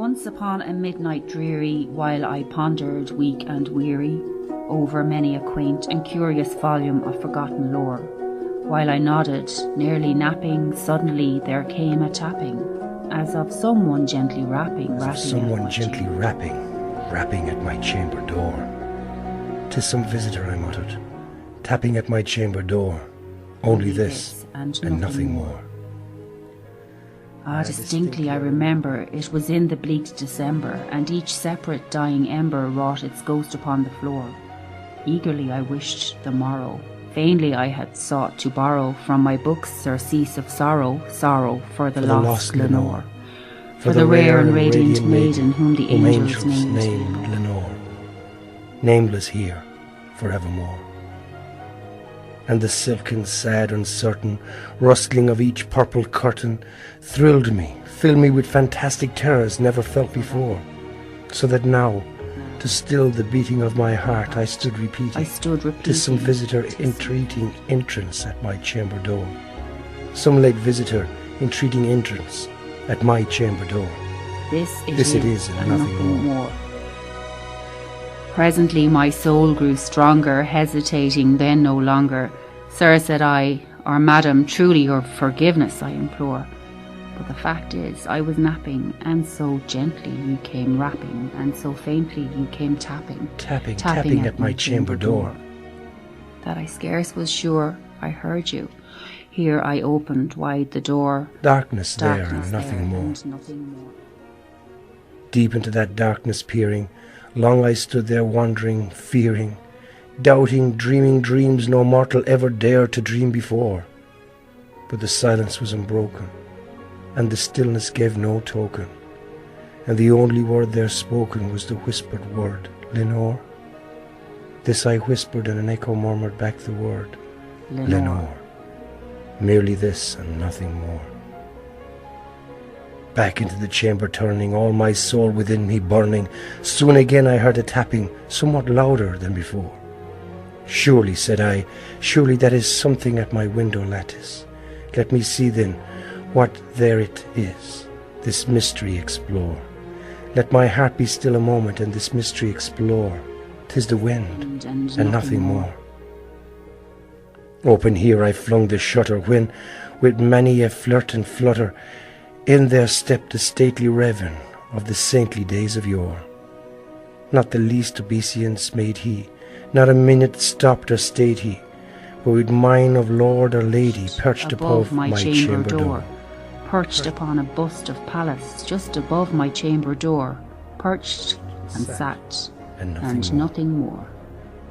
Once upon a midnight dreary, while I pondered, weak and weary, over many a quaint and curious volume of forgotten lore, while I nodded, nearly napping, suddenly there came a tapping, as of someone gently rapping at my chamber door. 'Tis some visitor, I muttered, tapping at my chamber door. Only this, and nothing more. Distinctly I remember, it was in the bleak December, and each separate dying ember wrought its ghost upon the floor. Eagerly I wished the morrow. Vainly I had sought to borrow from my books surcease of sorrow, for the lost Lenore, for the rare and radiant maiden whom the angels named Lenore, nameless here forevermore. And the silken, sad, uncertain rustling of each purple curtain thrilled me, filled me with fantastic terrors never felt before, so that now, to still the beating of my heart, I stood repeating, "'Tis some visitor entreating entrance at my chamber door, some late visitor entreating entrance at my chamber door. This it is, and nothing more." Presently my soul grew stronger, hesitating then no longer. "Sir," said I, "or Madam, truly your forgiveness I implore. But the fact is, I was napping, and so gently you came rapping, and so faintly you came tapping at my chamber door, that I scarce was sure I heard you. Here I opened wide the door. Darkness there, and nothing more. Deep into that darkness peering, long I stood there wondering, fearing, doubting, dreaming dreams no mortal ever dared to dream before. But the silence was unbroken, and the stillness gave no token, and the only word there spoken was the whispered word, "Lenore." This I whispered, and an echo murmured back the word, "Lenore." Merely this, and nothing more. Back into the chamber turning, all my soul within me burning, soon again I heard a tapping, somewhat louder than before. "Surely," said I, "surely that is something at my window lattice. Let me see then what there it is, this mystery explore. Let my heart be still a moment, and this mystery explore. 'Tis the wind, and nothing more." Open here I flung the shutter, when, with many a flirt and flutter, in there stepped the stately Raven of the saintly days of yore. Not the least obeisance made he, not a minute stopped or stayed he, but with mine of lord or lady perched above my chamber door. Perched upon a bust of Pallas, just above my chamber door, perched and sat, and nothing more.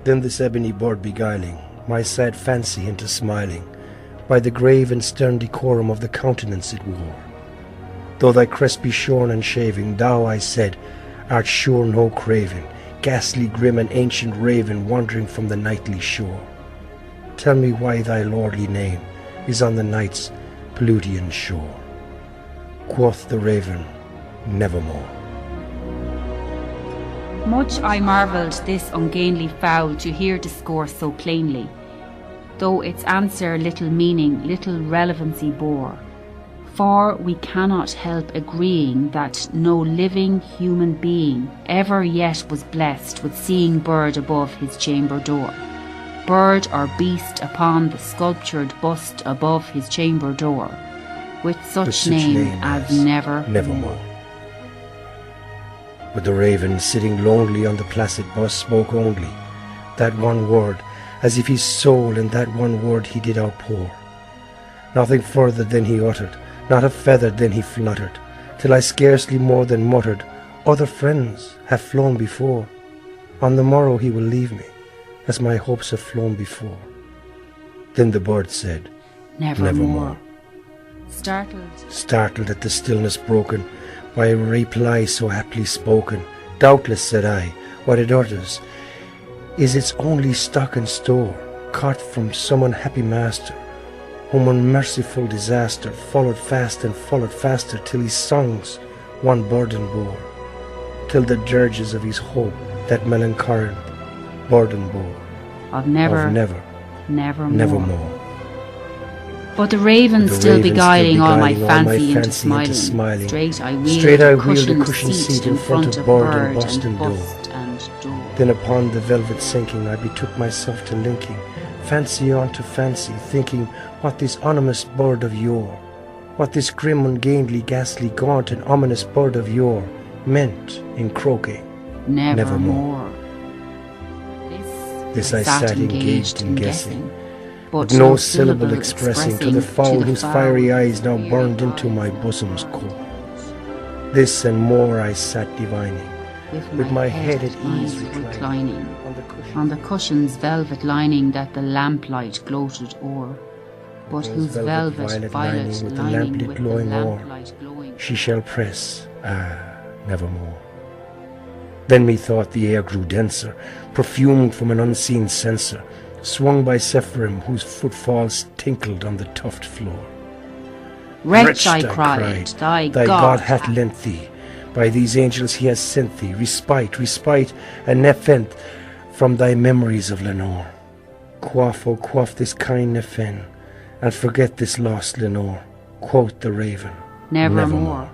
Then this ebony bird beguiling my sad fancy into smiling, by the grave and stern decorum of the countenance it wore. "Though thy crest be shorn and shaven, thou," I said, "art sure no craven, ghastly grim and ancient raven wandering from the nightly shore. Tell me why thy lordly name is on the night's Plutean shore." Quoth the Raven, "Nevermore." Much I marvelled this ungainly fowl to hear discourse so plainly, though its answer little meaning, little relevancy bore. For we cannot help agreeing that no living human being ever yet was blessed with seeing bird above his chamber door, bird or beast upon the sculptured bust above his chamber door, with such name as Nevermore. But the Raven, sitting lonely on the placid bust, spoke only that one word, as if his soul in that one word he did outpour. Nothing further than he uttered, not a feather then he fluttered, till I scarcely more than muttered, "Other friends have flown before. On the morrow he will leave me, as my hopes have flown before." Then the bird said, "Nevermore." Startled at the stillness broken by a reply so aptly spoken, "Doubtless," said I, "what it utters is its only stock and store, caught from some unhappy master, whom unmerciful disaster followed fast and followed faster, till his songs one burden bore, till the dirges of his hope that melancholy burden bore, of never, nevermore." But the raven still beguiling all my fancy into smiling. Straight I wheeled a cushioned seat in front of bird and Boston door. Then upon the velvet sinking I betook myself to linking fancy on to fancy, thinking what this ominous bird of yore, what this grim, ungainly, ghastly, gaunt and ominous bird of yore meant in croquet. Nevermore. This I sat engaged in guessing, but no syllable expressing to the fowl whose fiery eyes now burned into my bosom's core. This and more I sat divining, with my head at ease reclining on the cushion's velvet lining that the lamplight gloated o'er, but whose velvet violet with the lining lamplit with the glowing o'er, lamplight glowing. she shall press, nevermore. Then methought the air grew denser, perfumed from an unseen censer, swung by Sephirim whose footfalls tinkled on the tuft floor. Wretch, I cried, thy God hath lent thee, by these angels he has sent thee, respite, and nepenthe from thy memories of Lenore. Quaff, oh quaff this kind nephen, and forget this lost Lenore. Quoth the raven, Nevermore.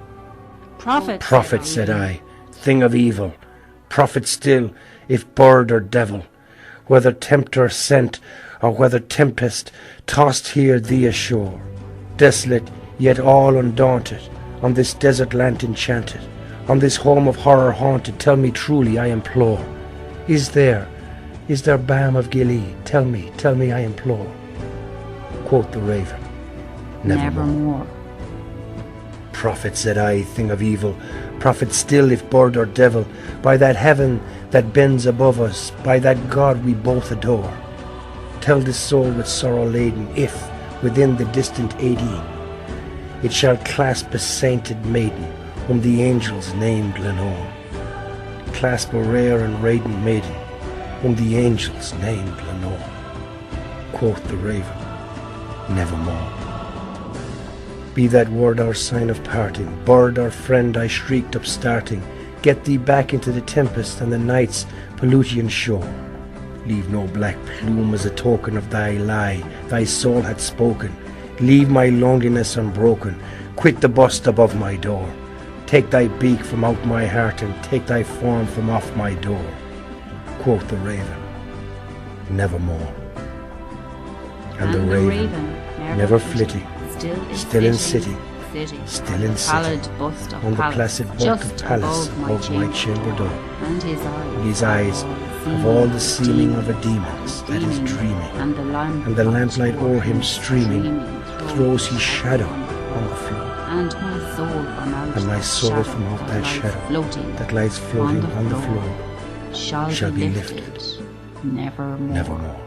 Prophet, said I, thing of evil, prophet still, if bird or devil, whether tempter sent, or whether tempest tossed here thee ashore, desolate, yet all undaunted, on this desert land enchanted, on this home of horror haunted, tell me truly, I implore, is there balm of Gilead? Tell me, I implore. Quoth the raven, Nevermore. Prophet, said I, thing of evil, prophet still, if bird or devil, by that heaven that bends above us, by that God we both adore, tell this soul with sorrow laden, if, within the distant Aegean, it shall clasp a sainted maiden, whom the angels named Lenore, clasp a rare and radiant maiden, whom the angels named Lenore. Quoth the raven, Nevermore. Be that word our sign of parting, bird or friend, I shrieked upstarting, get thee back into the tempest and the night's Pelutian shore. Leave no black plume as a token of thy lie, thy soul hath spoken. Leave my loneliness unbroken, quit the bust above my door. Take thy beak from out my heart and take thy form from off my door. Quoth the raven, Nevermore. And the raven, never flitting, still in sitting, still in sitting, on the placid bulk of palace above my chamber door, and his eyes of all the seeming of a demon's that is dreaming, and the lamplight o'er him streaming throws his shadow on the floor, and my soul from out that shadow that lies floating on the floor shall be lifted nevermore.